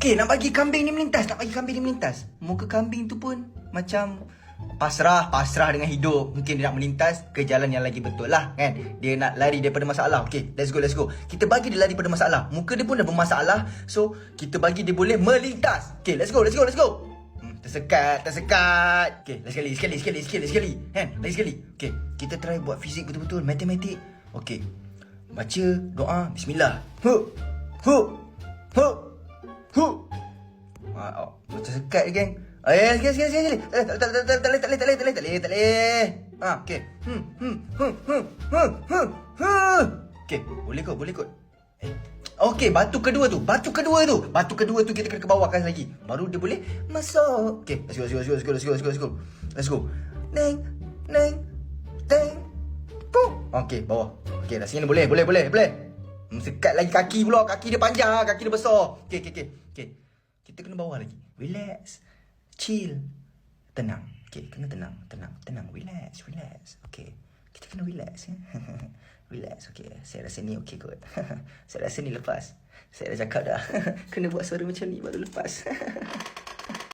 Okay, nak bagi kambing ni melintas. Muka kambing tu pun macam pasrah dengan hidup. Mungkin dia nak melintas ke jalan yang lagi betul lah kan. Dia nak lari daripada masalah. Okay, let's go. Kita bagi dia lari daripada masalah. Muka dia pun dah bermasalah. So, kita bagi dia boleh melintas. Okay, let's go. Tersekat. Okay, sekali. Kan? Lagi sekali. Okay, kita try buat fizik betul-betul. Matematik. Okay, baca doa. Bismillah. Macam sekat je, geng. Sekali. Tak boleh. Okay. Okay, boleh kot. Okay, batu kedua tu kita kena ke bawahkan lagi. Baru dia boleh masuk. Okay, let's go. Neng. Okay, bawah. Okay, dah sini boleh. Sekat lagi kaki pula. Kaki dia panjang, kaki dia besar. Okay. Kita kena bawah lagi. Relax. Chill. Tenang. Okay, kena tenang. Relax. Okay, kita kena relax ya. Relax, okay. Saya rasa ni okay kot. Saya rasa ni lepas. Saya dah cakap dah. Kena buat suara macam ni baru lepas.